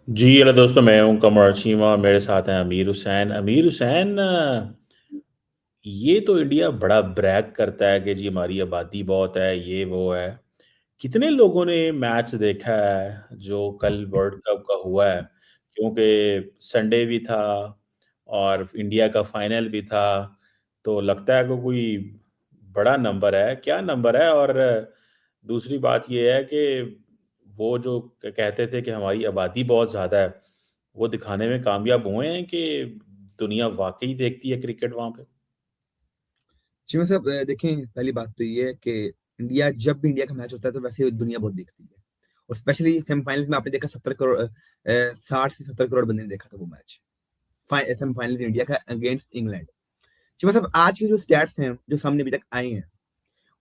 जी hello दोस्तों, मैं हूं कमर चीमा। मेरे साथ हैं अमीर हुसैन। अमीर हुसैन, ये तो इंडिया बड़ा ब्रैग करता है कि जी हमारी आबादी बहुत है, ये वो है। कितने लोगों ने मैच देखा है जो कल वर्ल्ड कप का हुआ है? क्योंकि संडे भी था और इंडिया का फाइनल भी था, तो लगता है कि कोई बड़ा नंबर है। क्या नंबर है? और दूसरी बात ये है कि वो जो कहते थे कि हमारी आबादी बहुत ज़्यादा है, वो दिखाने में कामयाब हुए हैं कि दुनिया वाकई देखती है क्रिकेट वहां पे? जी मैं साहब देखें, पहली बात तो ये है कि इंडिया जब भी इंडिया का मैच होता है तो वैसे दुनिया बहुत देखती है। और स्पेशली सेमीफाइनल्स में आपने देखा 70 करोड़ 60 से 70 करोड़ बंदे ने देखा था वो मैच। सेमीफाइनल्स इंडिया का अगेंस्ट इंग्लैंड। जी मैं साहब, आज के जो स्टैट्स हैं जो सामने अभी तक आए हैं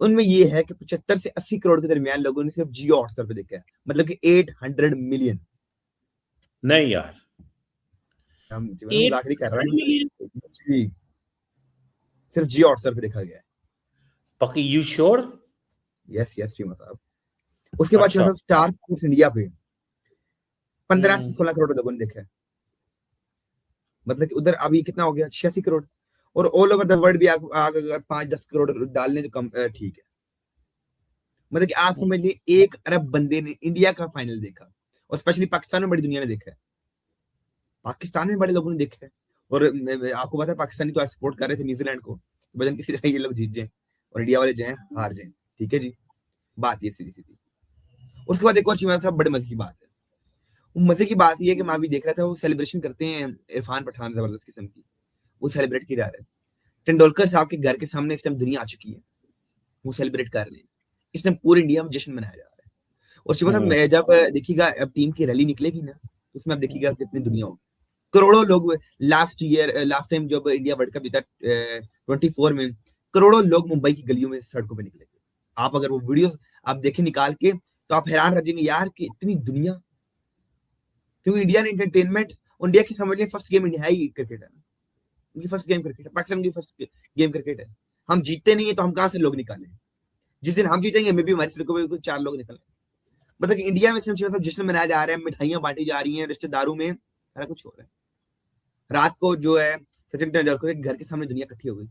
उनमें ये है कि 75 से 80 करोड़ के दरमियान लोगों ने सिर्फ जियो हॉटस्टार पे देखा है, मतलब कि 800 मिलियन। नहीं यार। हम जी मैं एट मजाक नहीं कर रहा मिलियन? हूँ जी। सिर्फ जियो हॉटस्टार पे देखा गया है। पक्की यू श्योर? यस यस जी मैं साहब। उसके बाद जी मैं अच्छा। साहब, स्टार स्पोर्ट्स इंडिया पे 15 से हम्म। 16 करोड़ लोगों ने देखा है। मतलब कि उधर अभी कितना हो गया, 86 करोड़। और ऑल ओवर द वर्ल्ड भी आग अगर 5-10 करोड़ डाल लें तो कम ठीक है। मतलब कि आप समझ लीजिए 1 अरब बंदे ने इंडिया का फाइनल देखा। और स्पेशली पाकिस्तान में बड़ी दुनिया ने देखा है। पाकिस्तान में बड़े लोगों ने देखा है। और आपको पता है पाकिस्तानी तो आज सपोर्ट कर रहे थे न्यूजीलैंड को, वजन किसी तरह ये लोग जीत जाए और इंडिया वाले जो है हार जाए। ठीक है जी, बात ये सीधी सीधी। उसके बाद एक और चीज साहब, बड़े मजे की बात है। वो मजे की बात ये है कि मैं अभी देख रहा था, वो सेलिब्रेशन करते हैं इरफान पठान, जबरदस्त किस्म की। वो सेलिब्रेट किया जा रहा है। तेंदुलकर साहब के घर के सामने इस टाइम दुनिया आ चुकी है। वो सेलिब्रेट कर रहे हैं। इस टाइम पूरी इंडिया में जश्न मनाया जा रहा है। और शिवा साहब, हम्म। जब देखिएगा अब टीम की रैली निकलेगी ना, तो उसमें आप देखिएगा कितनी दुनिया होगी। करोड़ों लोग। लास्ट टाइम जब इंडिया वर्ल्ड कप जीता 24 में, करोड़ों लोग मुंबई की गलियों में सड़कों पर निकले थे। आप अगर वो वीडियो आप देखें निकाल के, तो आप हैरान रह जाएंगे यार कि इतनी दुनिया। क्योंकि इंडिया ने एंटरटेनमेंट, इंडिया की समझ लें फर्स्ट गेम इंडिया है ही क्रिकेट है। उनकी फर्स्ट गेम क्रिकेट है, पाकिस्तान की फर्स्ट गेम क्रिकेट है। हम जीतते नहीं है तो हम कहां से लोग निकालें? जिस दिन हम जीतेंगे मे भी हमारी सड़कों पे कुछ 4 लोग निकले। मतलब कि इंडिया में सिर्फ मतलब जश्न मनाया जा रहा है, मिठाइयां बांटी जा रही हैं रिश्तेदारों में, सारा कुछ हो रहा है। रात को जो है सचिन तेंदुलकर के घर के सामने दुनिया इकट्ठी हो गई।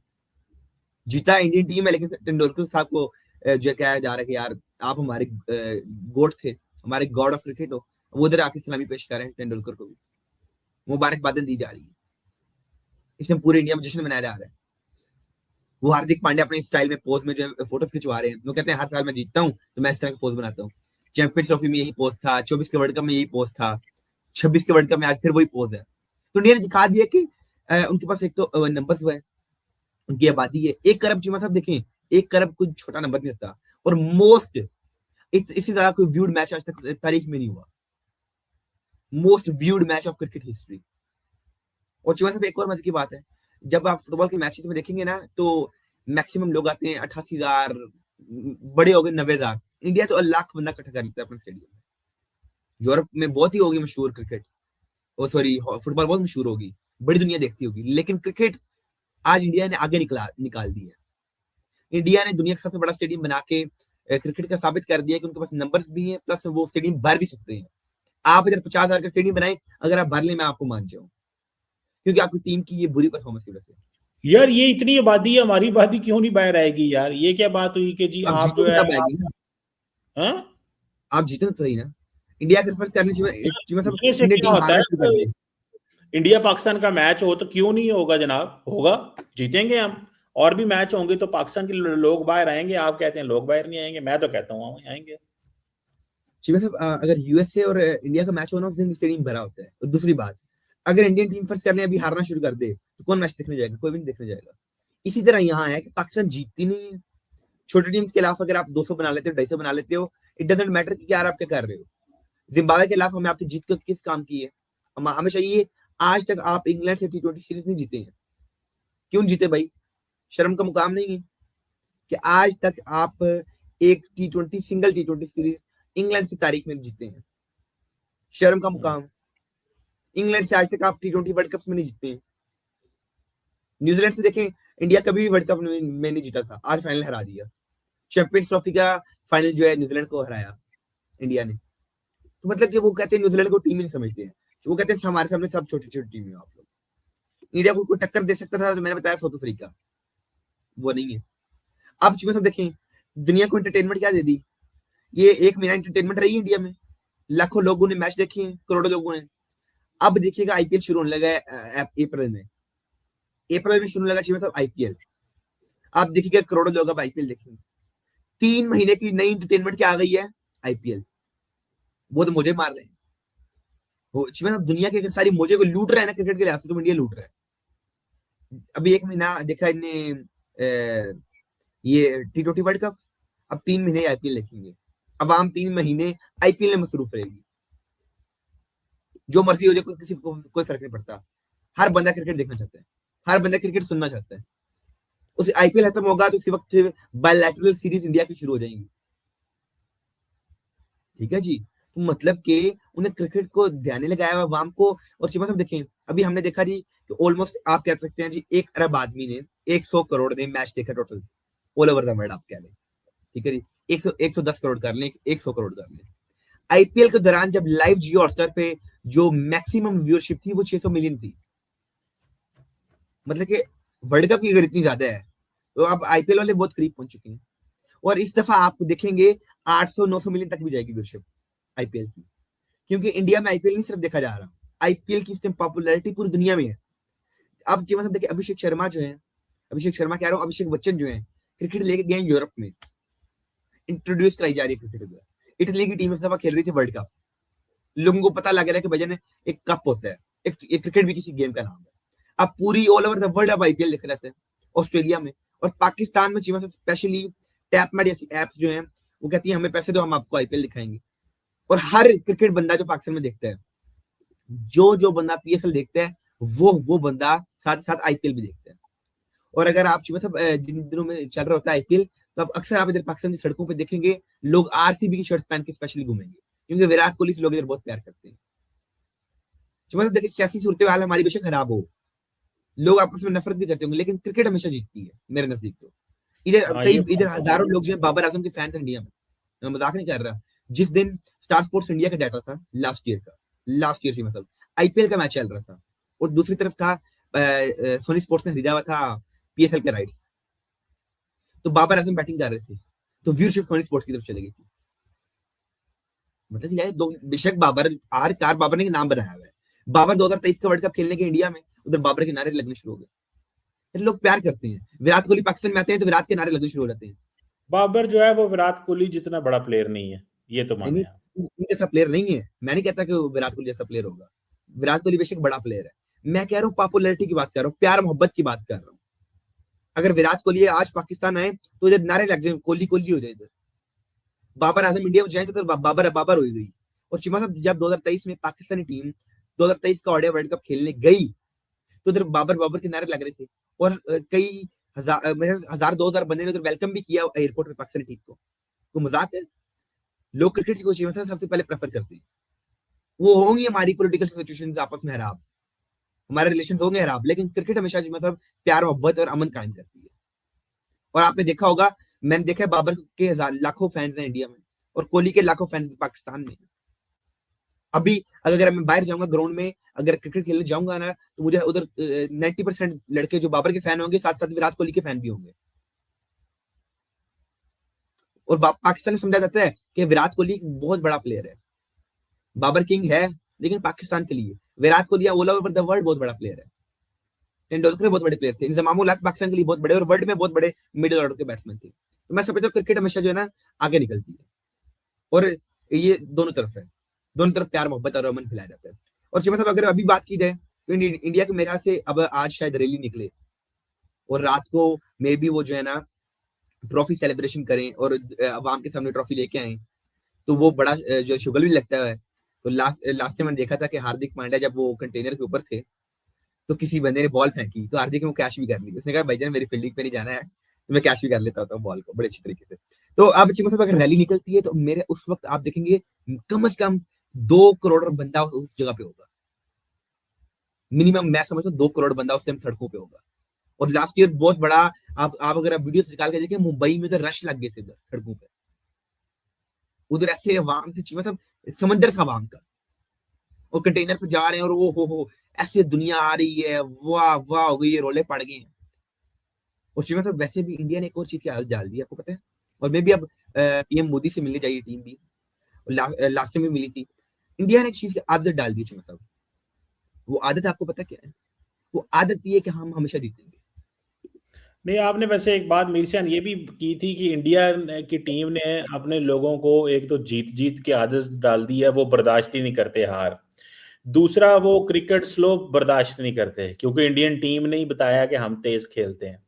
जीता इंडियन टीम है, लेकिन तेंदुलकर साहब को जो कहा जा रहा है कि यार आप हमारे गोड थे, हमारे गॉड ऑफ क्रिकेट हो। वो उधर आके सलामी पेश कर रहे हैं तेंदुलकर को भी, मुबारकबादें दी जा रही है। इसमें पूरे इंडिया में जश्न मनाया जा रहा है। वो हार्दिक पांड्या अपने स्टाइल में पोज में जो फोटो खिंचवा रहे हैं, वो कहते हैं हर साल मैं जीतता हूँ तो मैं इस तरह का पोज बनाता हूँ। चैंपियंस ट्रॉफी में यही पोज था, 24 के वर्ल्ड कप में यही पोज था, 26 के वर्ल्ड कप में आज फिर वही पोज है। तो इंडिया ने दिखा दिया कि उनके पास एक तो नंबर्स है, उनकी आबादी है 1 अरब। जी मतलब देखें, 1 अरब कोई छोटा नंबर नहीं होता। और मोस्ट, इससे ज्यादा कोई व्यूड मैच आज तक तारीख में नहीं हुआ। Most viewed match of cricket history. और चीमा साहब, एक और मजे की बात है, जब आप फुटबॉल के मैचेस में देखेंगे ना, तो मैक्सिमम लोग आते हैं 88,000, बड़े हो गए 90,000। इंडिया तो लाख बंदा इकट्ठा कर लेता है अपने स्टेडियम में। यूरोप में बहुत ही होगी मशहूर क्रिकेट, ओ सॉरी फुटबॉल बहुत मशहूर होगी, बड़ी दुनिया देखती होगी, लेकिन क्रिकेट आज इंडिया ने आगे निकाल दी है। इंडिया ने दुनिया का सबसे बड़ा स्टेडियम बना के क्रिकेट का साबित कर दिया कि उनके पास नंबर्स भी हैं, प्लस वो स्टेडियम भर भी सकते हैं। आप इधर 50,000 का स्टेडियम बनाए, अगर आप भर ले मैं आपको मान जाऊँ, क्योंकि आपकी टीम की ये बुरी परफॉर्मेंस की वजह से। यार, ये इतनी आबादी है, हमारी आबादी क्यों नहीं बाहर आएगी यार? ये क्या बात हुई कि जी अब आप जो जीतोगे है तब आप। आएगी ना। हाँ? आप जीते तो सही ना। इंडिया के फर्ज करनी चाहिए, यार, सब जीतने से इंडियन क्या टीम होता हारना शुरू कर है? दे। इंडिया पाकिस्तान का मैच हो तो क्यों नहीं होगा जनाब? होगा। जीतेंगे हम। और भी मैच होंगे तो पाकिस्तान के लोग बाहर आएंगे। आप कहते हैं लोग बाहर नहीं आएंगे, मैं तो कहता हूँ आएंगे। जी साहब, अगर यूएसए और इंडिया का मैच होना उस दिन स्टेडियम भरा होता है। और दूसरी बात, अगर इंडियन टीम फर्स्ट करने अभी हारना शुरू कर दे तो कौन मैच देखने जाएगा? कोई भी नहीं देखने जाएगा। इसी तरह यहाँ है कि पाकिस्तान जीतती नहीं है। छोटी टीम्स के खिलाफ अगर आप 200 बना लेते हो, 250 बना लेते हो, इट डजेंट मैटर कि यार आप क्या कर रहे हो। जिम्बाब्वे के खिलाफ हमें आपकी जीत को किस काम की है? हम हमेशा ये, आज तक आप इंग्लैंड से T20 सीरीज नहीं जीते हैं। क्यों नहीं जीते भाई? शर्म का मुकाम नहीं है कि आज तक आप एक T20 single T20 series England से तारीख में जीते हैं? शर्म का हम्म। मुकाम। इंग्लैंड से आज तक आप T20 वर्ल्ड कप में नहीं जीते हैं। न्यूजीलैंड से देखें, इंडिया कभी भी वर्ल्ड कप में नहीं जीता था, आज फाइनल हरा दिया। चैंपियंस ट्रॉफी का फाइनल जो है न्यूजीलैंड को हराया इंडिया ने। तो मतलब कि वो कहते हैं न्यूजीलैंड को टीम ही नहीं समझते हैं। वो कहते हैं हमारे सामने सब छोटी-छोटी टीम है आप लोग। इंडिया को कोई टक्कर दे सकता था तो मैंने बताया साउथ अफ्रीका, वो नहीं है। अब चूंकि सब देखें, दुनिया को एंटरटेनमेंट क्या दे दी? ये 1 महीना एंटरटेनमेंट रही है इंडिया में। लाखों लोगों ने मैच देखे हैं, करोड़ों लोगों ने। अब देखिएगा आईपीएल शुरू होने लगा है अप्रैल में। अप्रैल में शुरू होने लगा चाहिए मतलब आईपीएल। आप देखिएगा करोड़ों लोग अब आईपीएल देखेंगे। 3 महीने की नई एंटरटेनमेंट क्या आ गई है? आईपीएल। वो तो मुझे मार रहे हैं। वो मतलब दुनिया के सारी मौजे को लूट रहे हैं ना क्रिकेट के लिहाज से, तो इंडिया लूट रहा है। अभी 1 महीना देखा इनने ये टी20 वर्ल्ड कप, अब 3 महीने आईपीएल देखेंगे। अब आम 3 महीने आईपीएल में मसरूफ रहेगी। जो मर्जी हो जाए, किसी को कोई फर्क नहीं पड़ता। हर बंदा क्रिकेट देखना चाहता है, हर बंदा क्रिकेट सुनना चाहता है। उस आईपीएल खत्म होगा तो उसी वक्त बायलैटरल सीरीज इंडिया की शुरू हो जाएंगी। ठीक है जी। तो मतलब कि उन्हें क्रिकेट को ध्यान नहीं लगाया आवाम को। और चिमा साहब देखें, अभी हमने देखा जी कि ऑलमोस्ट आप कह सकते हैं जी 1 अरब आदमी ने 100 करोड़ ने मैच देखा total all over the world. आप कह लें, ठीक है जी, 110 करोड़ कर लें, 100 करोड़ कर लें। आईपीएल के दौरान जब लाइव जियो हॉटस्टार पे जो मैक्सिमम व्यूअरशिप थी वो 600 मिलियन थी। मतलब कि वर्ल्ड कप की अगर इतनी ज्यादा है तो अब आईपीएल वाले बहुत करीब पहुंच चुके हैं। और इस दफा आप देखेंगे 800-900 मिलियन तक भी जाएगी व्यूअरशिप आईपीएल की, क्योंकि इंडिया में आईपीएल नहीं सिर्फ देखा जा रहा, आईपीएल की इस टाइम पॉपुलैरिटी पूरी दुनिया में है। अब जी मतलब देखिए, अभिषेक शर्मा जो है, अभिषेक शर्मा कह रहा हूँ, अभिषेक बच्चन जो है, क्रिकेट लेके गए यूरोप में, इंट्रोड्यूस कराई जा रही है क्रिकेट। इटली की टीम इस दफा खेल रही थी वर्ल्ड कप। लोगों को पता लग रहा है कि भजन एक कप होता है, एक क्रिकेट भी किसी गेम का नाम है। अब पूरी ऑल ओवर द वर्ल्ड अब आईपीएल देख रहे थे ऑस्ट्रेलिया में और पाकिस्तान में। चीमा स्पेशली टैपमेट जैसी एप्स जो हैं वो कहती है हमें पैसे दो, हम आपको आईपीएल दिखाएंगे। और हर क्रिकेट बंदा जो पाकिस्तान में देखता है, जो बंदा पीएसएल देखता है, वो बंदा साथ साथ आईपीएल भी देखता है। और अगर आप मतलब जिन दिनों में चल रहा होता है आईपीएल, तो अब अक्सर आप इधर पाकिस्तान की सड़कों पे देखेंगे लोग आरसीबी की शर्ट्स पहन के स्पेशली घूमेंगे, क्योंकि विराट कोहली से लोग इधर बहुत प्यार करते हैं। मतलब देखिए, सियासी सूरत हाल हमारी बेशक खराब हो, लोग आपस में नफरत भी करते होंगे, लेकिन क्रिकेट हमेशा जीतती है मेरे नजदीक। तो हाँ, ये बात इधर तो है। हजारों लोग जो है बाबर आजम के फैंस इंडिया में, मैं मजाक नहीं कर रहा। जिस दिन स्टार स्पोर्ट्स इंडिया का डाटा था लास्ट ईयर से मतलब आईपीएल का मैच चल रहा था, और दूसरी तरफ था सोनी स्पोर्ट्स ने खरीदा हुआ था पीएसएल के राइट्स, तो बाबर आजम बैटिंग कर रहे थे, तो व्यूअरशिप सोनी स्पोर्ट्स की तरफ चली गई थी। मतलब दो बेशक बाबर आर कार बाबर ने नाम बनाया हुआ है। बाबर 2023 का वर्ल्ड कप खेलने के इंडिया में, उधर बाबर के नारे लगने शुरू हो गए। फिर लोग प्यार करते हैं, विराट कोहली पाकिस्तान में आते हैं तो विराट के नारे लगने शुरू हो जाते हैं। बाबर जो है वो विराट कोहली जितना बड़ा प्लेयर नहीं है, ये तो नहीं, माने आप। जैसा प्लेयर नहीं है। मैं नहीं कहता कि विराट कोहली जैसा प्लेयर होगा। विराट कोहली बेशक बड़ा प्लेयर है। मैं कह रहा हूँ पॉपुलैरिटी की बात कर रहा हूँ, प्यार मोहब्बत की बात कर रहा हूँ। अगर विराट कोहली आज पाकिस्तान आए तो इधर नारे लग जाए, कोहली कोहली हो जाए इधर। बाबर आजम इंडिया में जाए तो बाबर बाबर हो गई। और चिमा साहब जब 2023 में पाकिस्तानी टीम 2023 का ओडीआई वर्ल्ड कप खेलने गई, तो उधर बाबर बाबर के नारे लग रहे थे। और कई हजार 2,000 बंदे ने उधर वेलकम भी किया एयरपोर्ट में पाकिस्तानी टीम को। तो मजाक है? लोग क्रिकेट को चिमा साहब सबसे पहले प्रेफर करते हैं। वो होंगी हमारी पॉलिटिकल सिचुएशन आपस में खराब, हमारे रिलेशन होंगे खराब, लेकिन क्रिकेट हमेशा मतलब प्यार मोहब्बत और अमन कायम करती है। और आपने देखा होगा, मैंने देखा है बाबर के लाखों फैंस हैं इंडिया में, और कोहली के लाखों फैंस पाकिस्तान में। अभी अगर मैं बाहर जाऊंगा ग्राउंड में, अगर क्रिकेट खेलने जाऊंगा ना, तो मुझे उधर 90% लड़के जो बाबर के फैन होंगे, साथ साथ विराट कोहली के फैन भी होंगे। और पाकिस्तान में समझा जाता है कि विराट कोहली बहुत बड़ा प्लेयर है, बाबर किंग है, लेकिन पाकिस्तान के लिए Virat Kohli all over the world बहुत बड़ा प्लेयर है। तेंदुलकर बहुत बड़े प्लेयर थे, इंजमाम उल हक पाकिस्तान के लिए बहुत बड़े और वर्ल्ड में बहुत बड़े मिडिल ऑर्डर के बैट्समैन थे। तो मैं समझता हूँ क्रिकेट हमेशा जो है ना आगे निकलती है, और ये दोनों तरफ है, दोनों तरफ प्यार मोहब्बत और अमन खिलाया जाता है। और चिमा साहब अगर अभी बात की जाए तो इंडिया के मेरे से अब आज शायद रैली निकले, और रात को मे बी वो जो है ना ट्रॉफी सेलिब्रेशन करें और अवाम के सामने ट्रॉफी लेके आए, तो वो बड़ा जो शुगल भी लगता है। तो लास्ट लास्ट टाइम मैंने देखा था कि हार्दिक पांड्या जब वो कंटेनर के ऊपर थे, तो किसी बंदे ने बॉल फेंकी, तो हार्दिक ने वो कैश भी कर ली। उसने कहा भाईजान मेरी फील्डिंग पे नहीं जाना है, तो मैं कैश भी कर लेता हूँ बॉल को बड़े अच्छी तरीके से। तो अब चिमा साहब अगर रैली निकलती है तो मेरे उस वक्त आप देखेंगे कम से कम 2 करोड़ बंदा उस जगह पे होगा, मिनिमम। मैं समझता हूँ 2 करोड़ बंदा उस टाइम सड़कों पे होगा। और लास्ट ईयर बहुत बड़ा, आप अगर आप वीडियो निकाल के देखें, मुंबई में तो रश लग गए थे उधर सड़कों पे, उधर ऐसे अवाम थी चिमा साहब, समंदर था अवाम का। और कंटेनर पे जा रहे हैं और वो हो ऐसी दुनिया आ रही है, वाह वाह हो गई, ये रोले पड़ गए हैं। और चीजें सब वैसे भी इंडिया ने एक और चीज की आदत डाल दी है, आपको पता है। और मे भी अब पीएम मोदी से मिलने जाइए टीम भी, लास्ट टाइम भी मिली थी। इंडिया ने एक चीज की आदत डाल दी है, मतलब वो आदत आपको पता क्या है? वो आदत ये है कि हम हमेशा जीतेंगे। नहीं, आपने वैसे एक बात मीरचान ये भी की थी कि इंडिया की टीम ने अपने लोगों को एक तो जीत जीत की आदत डाल दी है, वो बर्दाश्त ही नहीं करते हार। दूसरा, वो क्रिकेट स्लो बर्दाश्त नहीं करते क्योंकि इंडियन टीम ने ही बताया कि हम तेज खेलते हैं।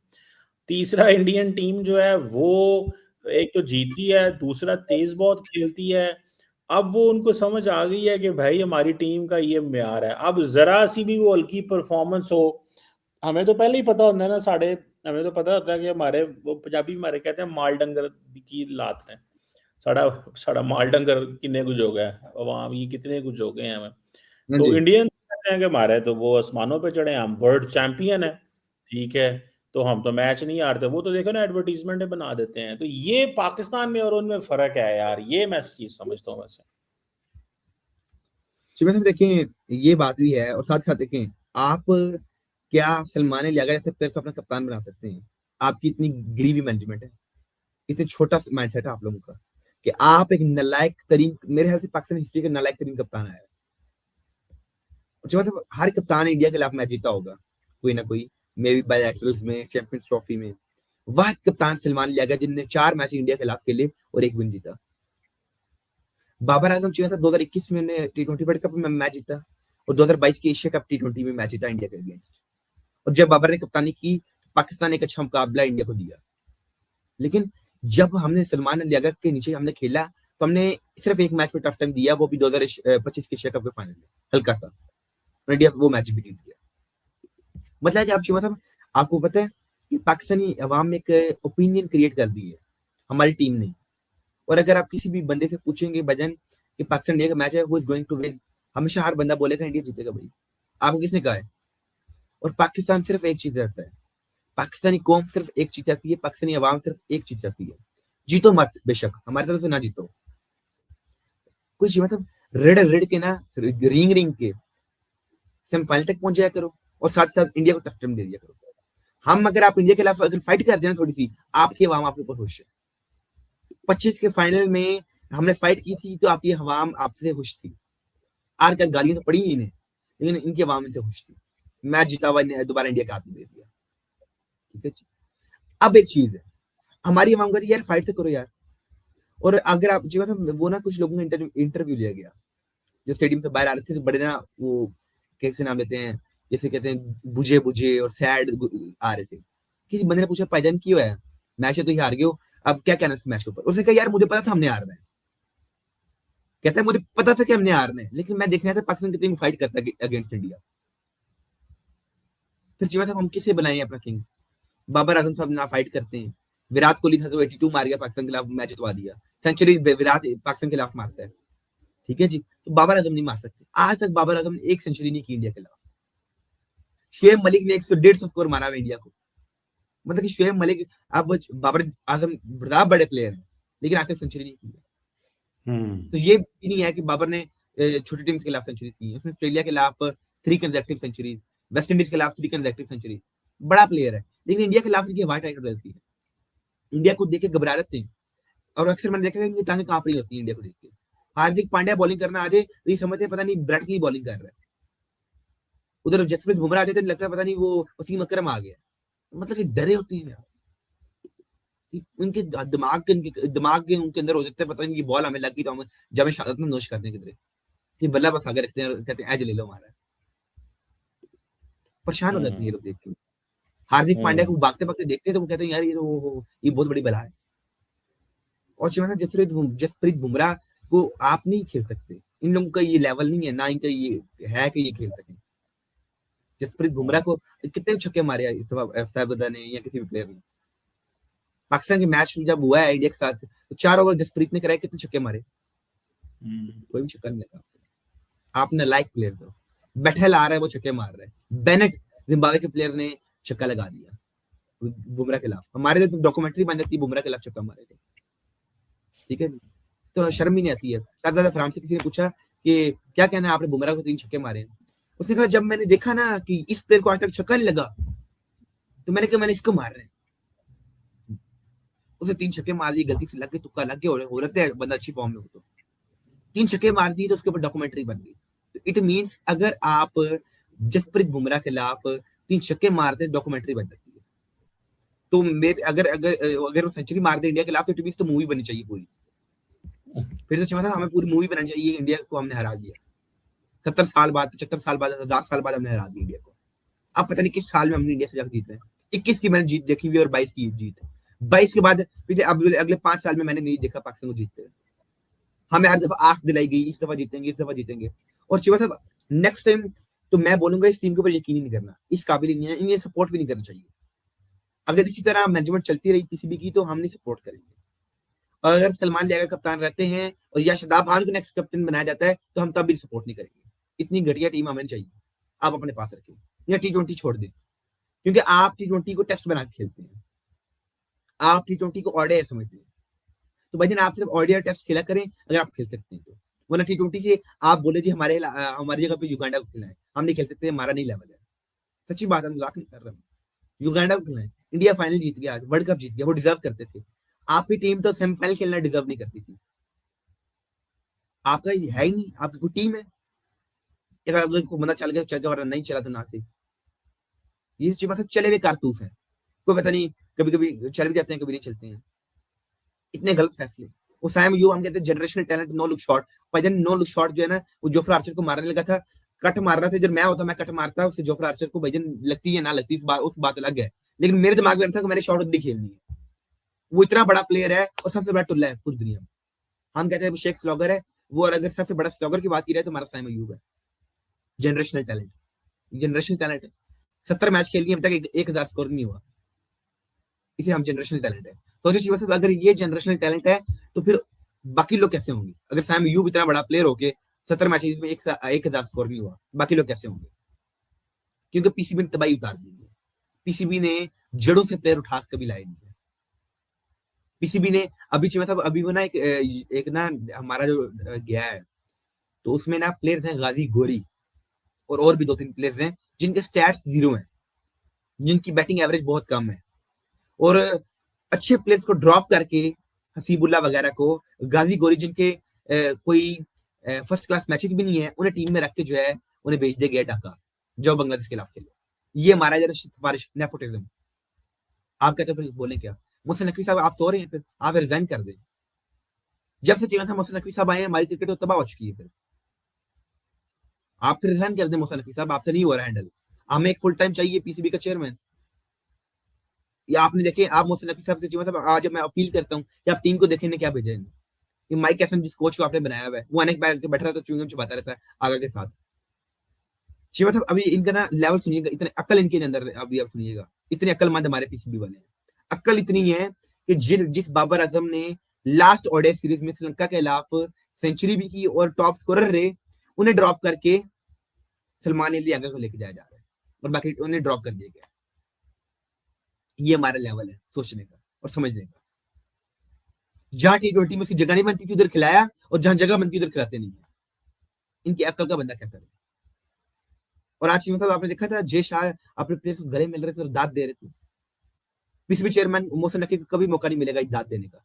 तीसरा, इंडियन टीम जो है वो एक तो जीती है, दूसरा तेज बहुत खेलती है। अब वो उनको समझ आ गई है कि भाई हमारी टीम का ये म्यार है। अब जरा सी भी वो हल्की परफॉर्मेंस हो, हमें तो पहले ही पता होता है ना, साढ़े हमें तो पता होता है कि हमारे वो पंजाबी हमारे कहते हैं माल डंगर की लात ने साड़ा साड़ा माल डंगर कितने कुछ हो गया अवाम ये कितने कुछ हो गए हैं हमें। हाँ तो जी। इंडियन कहते हैं कि हमारे तो वो आसमानों पे चढ़े, हम वर्ल्ड चैंपियन है, ठीक है, तो हम तो मैच नहीं हारते। वो तो देखो ना एडवर्टीजमेंट बना देते हैं। तो ये पाकिस्तान में और उनमें फर्क है यार, ये मैं चीज समझता हूँ वैसे। जी, वैसे देखें ये बात भी है, और साथ ही साथ देखें, आप क्या सलमान लियागा जैसे प्लेयर को अपना कप्तान बना सकते हैं? आपकी इतनी ग्रीवी मैनेजमेंट है, इतने छोटा माइंडसेट है आप लोगों का, कि आप एक नालायक तरीन, मेरे ख्याल से पाकिस्तान हिस्ट्री का नालायक तरीन कप्तान आया है। और जो मतलब हर कप्तान ने इंडिया के खिलाफ मैच जीता होगा, कोई ना कोई, मे बी बायलैटरल्स में, चैंपियंस ट्रॉफी में। वह कप्तान सलमान लियागा जिनने 4 मैच इंडिया के खिलाफ खेले और 1 विन जीता। बाबर आजम चाहिए था 2021 में T20 वर्ल्ड कप में मैच जीता, और 2022 के एशिया कप T20 में मैच जीता इंडिया के अगेंस्ट। और जब बाबर ने कप्तानी की, पाकिस्तान ने एक अच्छा मुकाबला इंडिया को दिया। लेकिन जब हमने सलमान लियागा के नीचे हमने खेला, तो हमने सिर्फ एक मैच में टफ टाइम दिया, वो भी 2025 के एशिया कप के फाइनल में, हल्का सा। इंडिया वो मैच भी जीत गया। मतलब कि आप जो मतलब आपको पता है कि पाकिस्तानी अवाम में एक ओपिनियन क्रिएट कर दी है हमारी टीम ने। और अगर आप किसी भी बंदे से पूछेंगे भजन कि पाकिस्तान इंडिया का मैच है, who is going to win, हमेशा हर बंदा बोलेगा इंडिया जीतेगा भाई। आपको किसने कहा है? और पाकिस्तान सिर्फ एक चीज रहता है, पाकिस्तानी कौम सिर्फ एक चीज चाहती है, पाकिस्तानी अवाम सिर्फ एक चीज चाहती है, जीतो मत, बेशक हमारी तरफ से ना जीतो, कुछ मतलब रेड रेड के ना, रिंग रिंग के सेमीफाइनल तक पहुंच जाया करो, और साथ साथ इंडिया को टफ टाइम दे दिया करो। हम अगर आप इंडिया के खिलाफ अगर फाइट कर देना थोड़ी सी, आपकी अवाम आपके ऊपर खुश है। 25 के फाइनल में हमने फाइट की थी तो आपकी अवाम आपसे खुश थी। आर कर गालियां तो पड़ी ही इन्हें, लेकिन इनकी अवाम इनसे खुश थी। मैच जीता हुआ दोबारा इंडिया के हाथ में दे दिया। ठीक है जी। अब एक चीज है, हमारी अवाम कहती है यार फाइट तो करो यार। और अगर आप जी मतलब वो ना, कुछ लोगों ने इंटरव्यू लिया गया जो स्टेडियम से बाहर आ रहे थे, तो बड़े ना वो कैसे नाम लेते हैं, जैसे कहते हैं बुझे बुझे और सैड आ रहे थे। किसी बंदे ने पूछा भाईजान क्यों है, मैच है तो ये हार गए हो, अब क्या कहना है इस मैच के ऊपर? उसने कहा यार मुझे पता था हमने हारना है। कहता है मुझे पता था कि हमने हारना है, लेकिन मैं देखना था पाकिस्तान कितनी फाइट करता है अगेंस्ट इंडिया। फिर जीवा साहब हम किसे बनाए अपना किंग? बाबर आजम साहब ना फाइट करते हैं, विराट कोहली था तो 82 मार गया पाकिस्तान के खिलाफ, मैच जितवा दिया, सेंचुरी विराट पाकिस्तान के खिलाफ मारता है। ठीक है जी, तो बाबर आजम नहीं मार सकते। आज तक बाबर आजम ने एक सेंचुरी नहीं की इंडिया के खिलाफ। शुएब मलिक ने 150 स्कोर मारा है इंडिया को। मतलब कि शुएब मलिक, अब बाबर आजम बड़ा बड़े प्लेयर हैं, लेकिन आज तक सेंचुरी नहीं की है। तो ये भी नहीं है कि बाबर ने छोटी टीम के खिलाफ सेंचुरी की है। उसने ऑस्ट्रेलिया के खिलाफ 3 कंसेक्यूटिव सेंचुरीज, वेस्ट इंडीज के खिलाफ 3 कंसेक्यूटिव सेंचुरी, बड़ा प्लेयर है। लेकिन इंडिया के खिलाफ इनकी हवा टाइट रहती है, इंडिया को देख के घबरा रहते हैं। और अक्सर मैंने देखा है इनकी टांगें कांप रही होती है इंडिया को देख के। हार्दिक पांड्या बॉलिंग करना आ जाए तो ये समझते पता नहीं विराट की बॉलिंग कर रहा है, उधर जसप्रीत बुमराह आ जाए तो लगता है पता नहीं वो वसीम अकरम आ गया। मतलब कि डरे होते हैं यार, उनके दिमाग के उनके अंदर हो जाते हैं, पता नहीं कि बॉल हमें लग गई तो हम जब शहादत में नोश करने किधरे कि बल्ला बस आगे रखते हैं, कहते हैं एज ले लो हमारा। परेशान हो जाते हैं ये लोग देख के। हार्दिक पांड्या को भागते भागते देखते हैं तो वो कहते हैं यार ये बहुत बड़ी बला है। और जो है ना जसप्रीत बुमराह को आप नहीं खेल सकते, इन लोगों का ये लेवल नहीं है ना, इनका ये है कि ये खेल सके। जसप्रीत बुमराह को कितने छक्के मारे सैबदा ने या किसी भी प्लेयर ने? पाकिस्तान के मैच जब हुआ है इंडिया के साथ, तो 4 ओवर जसप्रीत ने कराए, कितने छक्के मारे? कोई भी छक्का नहीं लगा। आपने लाइक प्लेयर दो, बैठल आ रहा है वो छक्के मार रहा है। बेनेट जिम्बाब्वे के प्लेयर ने छक्का लगा दिया बुमराह के खिलाफ, हमारे तो डॉक्यूमेंट्री बन जाती है बुमराह के खिलाफ छक्का मारे थे। ठीक है, तो शर्म ही नहीं आती है। शायद फराम से किसी ने पूछा कि क्या कहना है आपने बुमराह को 3 छक्के मारे। उसने कहा जब मैंने देखा ना कि इस प्लेयर को आज तक छक्का नहीं लगा, तो मैंने कहा मैंने इसको मारना है। उसे 3 छक्के मार दिए, गलती से लग गए, तुक्का लग गया, हो रहा है बंदा अच्छी फॉर्म में हो तो 3 छक्के मार दिए, तो उसके ऊपर डॉक्यूमेंट्री बन गई। तो इट मींस अगर आप जसप्रीत बुमराह के खिलाफ 3 छक्के मारते डॉक्यूमेंट्री बन जाती है। तो मे अगर अगर अगर वो सेंचुरी मार दे इंडिया के खिलाफ, तो इट मींस तो मूवी बननी चाहिए पूरी। फिर तो चीमा साहब हमें पूरी मूवी बनानी चाहिए, इंडिया को हमने हरा दिया 70 साल बाद, 75 साल बाद, 1000 साल बाद हमने हरा दिया इंडिया को। अब पता नहीं किस साल में हमने इंडिया से जाकर जीत रहे हैं। 21 की मैंने जीत देखी हुई और 22 की जीत। 22 के बाद फिर अब अगले 5 साल में मैंने नहीं देखा पाकिस्तान को जीतते हुए। हमें हर दफा आस दिलाई गई, इस दफा जीतेंगे, इस दफा जीतेंगे। और चिवा साहब नेक्स्ट टाइम तो मैं बोलूंगा इस टीम के ऊपर यकीन ही नहीं करना, इस काबिल नहीं है, इन्हें सपोर्ट भी नहीं करना चाहिए। अगर इसी तरह मैनेजमेंट चलती रही पीसीबी की, तो हम नहीं सपोर्ट करेंगे। और अगर सलमान लिया कप्तान रहते हैं और या शादाब खान को नेक्स्ट कैप्टन बनाया जाता है, तो हम तब भी सपोर्ट नहीं करेंगे। इतनी घटिया टीम हमें चाहिए, आप अपने पास रखें या T20 छोड़ दें, क्योंकि आप T20 को टेस्ट बना के खेलते हैं, आप T20 को ओडीआई समझते हैं। तो भाई आप सिर्फ ओडीआई टेस्ट खेला करें अगर आप खेल सकते हैं तो, वरना T20 से आप बोले जी हमारी जगह पे युगांडा को खिलाएं, हम नहीं खेल सकते, हमारा नहीं लेवल है। सच्ची बात है, मजाक नहीं कर रहा हूँ। युगांडा को खिलाएं, इंडिया फाइनल जीत गया, आज वर्ल्ड कप जीत गया, वो डिजर्व करते थे। आपकी टीम तो सेमीफाइनल खेलना डिजर्व नहीं करती थी। आपका है ही नहीं, आपकी कोई टीम है, अगर को बंदा चल गया वरना नहीं चला तो ना थे। ये चीज चले हुए कारतूस है, कोई पता नहीं, कभी कभी चल भी जाते हैं, कभी नहीं चलते हैं। इतने गलत फैसले। वो सैम यू हम कहते हैं generational talent, no look shot. भाईजान नो लुक शॉट जो है ना, वो जोफ्रा आर्चर को मारने लगा था, कट मार रहा था, जब मैं होता मैं कट मारता उससे जोफ्रा आर्चर को, भाईजान लगती है ना लगती, उस बात अलग है। लेकिन मेरे दिमाग में था कि मैंने शॉट नहीं खेलनी है। वो इतना बड़ा प्लेयर है और सबसे बड़ा टुल्ला है पूरी दुनिया में। हम कहते हैं शेख स्लॉगर है वो, और अगर सबसे बड़ा स्लॉगर की बात की जाए तो हमारा सैम अयूब है। जनरेशनल टैलेंट, जनरेशनल टैलेंट है। 70 मैच खेल लिए अब तक 1000 स्कोर नहीं हुआ, इसे हम जनरेशनल टैलेंट है। सोचो चीज अगर ये जनरेशनल टैलेंट है, तो फिर बाकी लोग कैसे होंगे? अगर सैम यूब इतना बड़ा प्लेयर होके 70 मैचेस में 1000 स्कोर नहीं हुआ, बाकी लोग कैसे होंगे? क्योंकि पीसीबी ने तबाही उतार दी है। पीसीबी ने जड़ों से प्लेयर उठा कभी लाए नहीं है। पीसीबी ने अभी मतलब अभी वो ना एक ना हमारा जो गया है, तो उसमें ना प्लेयर्स हैं गाजी गोरी और भी 2-3 प्लेयर्स हैं जिनके स्टैट्स 0 हैं, जिनकी बैटिंग एवरेज बहुत कम है, और अच्छे प्लेयर्स को ड्रॉप करके हसीबुल्ला वगैरह को, गाजी गोरी जिनके कोई फर्स्ट क्लास मैचेस भी नहीं है, उन्हें टीम में रख के जो है उन्हें भेज दे गया ढाका, जो बांग्लादेश के खिलाफ खेले। ये हमारा जरा सिफारिश, नेपोटिज्म। आप कहते हो बोले क्या? मोहसिन नकवी साहब आप सो रहे हैं, फिर आप रिजाइन कर दें। जब से चीन से मोहसिन नकवी साहब आए हैं, हमारी क्रिकेट तो तबाह हो चुकी है। फिर आप फिर रिजाइन कर दें मोहसिन नकवी साहब, आपसे नहीं हो रहा हैंडल। हमें एक फुल टाइम चाहिए पीसीबी का चेयरमैन। या आपने देखे, आप मोहसिन नकवी साहब से मतलब आज मैं अपील करता हूँ कि आप टीम को देखें क्या भेजा है। ये माइक एसन जिस कोच को आपने बनाया हुआ है, वो अनेक बैठ के बैठा रहता है, च्युइंगम चबाता रहता है आगा के साथ। शिवा साहब अभी इनका ना लेवल सुनिएगा, इतने अक्ल इनके अंदर अभी आप सुनिएगा, इतने अक्लमंद हमारे पीसीबी वाले हैं। अक्ल इतनी है कि जिस बाबर आजम ने लास्ट ओडीआई सीरीज में श्रीलंका के खिलाफ सेंचुरी भी की और टॉप स्कोरर रहे, उन्हें ड्रॉप करके सलमान अली आगे को लेके जाया जा रहा है, और बाकी उन्हें ड्रॉप कर दिया गया। ये हमारा लेवल है सोचने का और समझने का। जहां T20 में उसकी जगह नहीं बनती थी उधर खिलाया, और जहां जगह बनती उधर खिलाते नहीं है। इनकी अक्ल का बंदा क्या करे? और आज मतलब आपने देखा था जय शाह अपने प्लेयर्स को गले मिल रहे थे और दाद दे रहे थे। पीसीबी चेयरमैन मोहसिन नकवी को कभी मौका नहीं मिलेगा दाद देने का,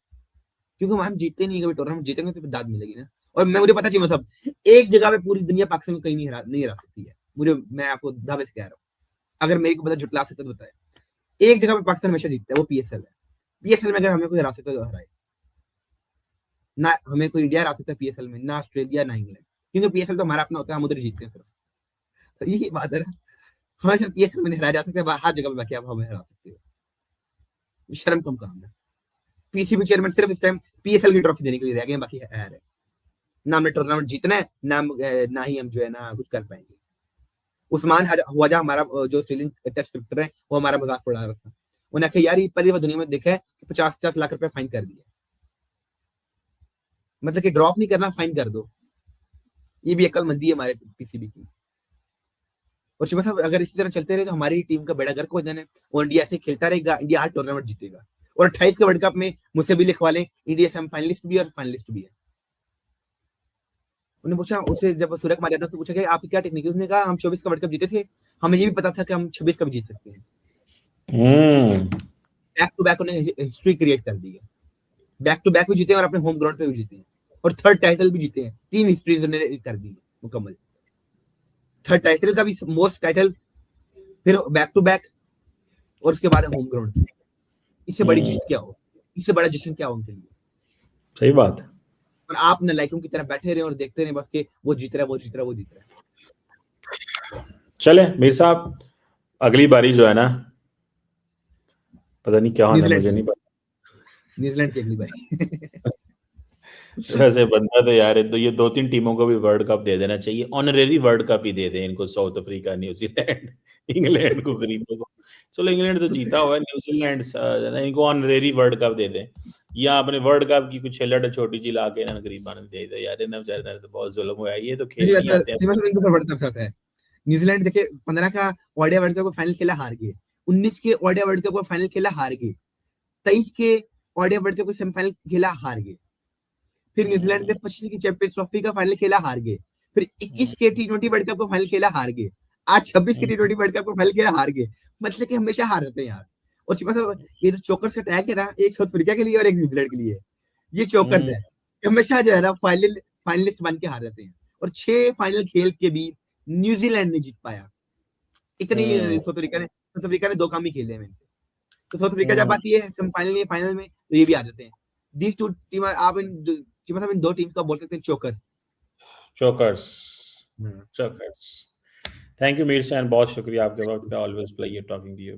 क्योंकि हम जीतते नहीं, कभी टूर्नामेंट जीतेंगे तो दाद मिलेगी ना। और मुझे पता चाहिए मतलब एक जगह पे पूरी दुनिया पाकिस्तान को कहीं नहीं हरा सकती है। मैं आपको दावे से कह रहा हूँ, अगर मेरे को पता जुटला सकता तो बताए, एक जगह पे पाकिस्तान हमेशा जीतता है, वो पीएसएल है। पीएसएल में अगर हमें कोई हरा सकता तो हराए ना, हमें कोई इंडिया हरा सकता है पीएसएल में, ना ऑस्ट्रेलिया ना इंग्लैंड, क्योंकि पीएसएल तो हमारा अपना होता है, हम उधर जीतते हैं सिर्फ। तो यही बात है ना, हमें सिर्फ पीएसएल में नहीं हराया जा सकता, हर जगह पे बाकी आप हमें हरा सकते हो। शर्म कम काम है। पीसीबी चेयरमैन सिर्फ इस टाइम पीएसएल की ट्रॉफी देने के लिए रह गए, बाकी है ना हमें टूर्नामेंट जीतना है, ना ही हम जो है ना कुछ कर पाएंगे। उस्मान ख्वाजा हमारा जो ऑस्ट्रेलियन टेस्ट क्रिकेटर है, वो हमारा मजाक उड़ा रहा था। उन्हें कहा यार ये पहली बार दुनिया में देखा है कि 50-50 लाख रुपए फाइन कर दिया, मतलब कि ड्रॉप नहीं करना, फाइन कर दो। ये भी अक्लमंदी है हमारे पीसीबी की। और शिवा साहब अगर इसी तरह चलते रहे तो हमारी टीम का बेड़ा गर्क हो जाना है, और इंडिया से खेलता रहेगा, इंडिया हर टूर्नामेंट जीतेगा। और 28 के वर्ल्ड कप में मुझसे भी लिखवा लें, इंडिया सेमीफाइनलिस्ट भी और फाइनलिस्ट भी है। उन्होंने पूछा उससे, जब सूर्य कुमार यादव से पूछा कि आपकी क्या टेक्निक है, उसने कहा हम 24 का वर्ल्ड कप जीते थे, हमें ये भी पता था कि हम 26 का भी जीत सकते हैं। बैक टू बैक उन्हें हिस्ट्री क्रिएट कर दी है, बैक टू बैक भी जीते हैं और अपने होम ग्राउंड पे भी जीते हैं, और थर्ड टाइटल भी जीते हैं। 3 हिस्ट्रीज उन्होंने कर दी मुकम्मल, थर्ड टाइटल का भी, मोस्ट टाइटल्स, फिर बैक टू बैक, और उसके बाद होम ग्राउंड। इससे बड़ी जीत क्या हो, इससे बड़ा जश्न क्या हो उनके लिए। सही बात है। और आप नालायकों की तरह बैठे रहे और देखते रहे बस कि वो जीत रहा है, वो जीत रहा है, वो जीत रहा है। चले मीर साहब, अगली बारी जो है ना, पता नहीं क्या होना है, न्यूजीलैंड मुझे की, नहीं पता। न्यूजीलैंड की अगली बारी। वैसे बनता तो यार तो ये 2-3 टीमों को भी वर्ल्ड कप दे देना चाहिए, ऑनरेरी वर्ल्ड कप ही दे दें इनको, साउथ अफ्रीका, न्यूजीलैंड, इंग्लैंड को, गरीबों को। चलो इंग्लैंड तो जीता हुआ है, न्यूजीलैंड इनको ऑनरेरी वर्ल्ड कप दे दें, या अपने वर्ल्ड कप की कुछ छेलड़ छोटी सी ला के इन्हें गरीबान दे दे यार, इन्हें बेचारे तो बहुत जुल्म हुआ है, ये तो खेलने ही आते हैं। इनके ऊपर बड़ा तरस आता है। न्यूजीलैंड देखिए 15 का ओडीआई वर्ल्ड कप का फाइनल खेला, हार गए। 19 के ओडीआई वर्ल्ड कप का फाइनल खेला, हार गए। 23 के ओडीआई वर्ल्ड कप का सेमीफाइनल खेला, हार गए। फिर न्यूजीलैंड ने 25 की चैंपियंस ट्रॉफी का फाइनल खेला, हार गए। फिर 21 के टी20 वर्ल्ड कप का फाइनल खेला, हार गए। आज 26 के टी20 वर्ल्ड कप का फाइनल खेला, हार गए। मतलब कि हमेशा हार जाते हैं यार। और चिपा साहब, ये जो चोकर्स का टैग है ना, एक साउथ अफ्रीका के लिए और एक न्यूजीलैंड के लिए, ये चोकर्स है। हमेशा जो है ना फाइनलिस्ट बन के हार जाते हैं। और 6 फाइनल खेल के भी न्यूजीलैंड ने जीत पाया। इतनी साउथ अफ्रीका ने 2 काम ही खेले हैं। तो साउथ अफ्रीका जब आती है सेमीफाइनल में, फाइनल में, तो ये भी आ जाते हैं। दीज टू टीम, आप इन 2 टीम्स का बोल सकते हैं chokers. Chokers, chokers. Thank you मीर सैन, बहुत शुक्रिया आपके वक्त का, always pleasure talking to you.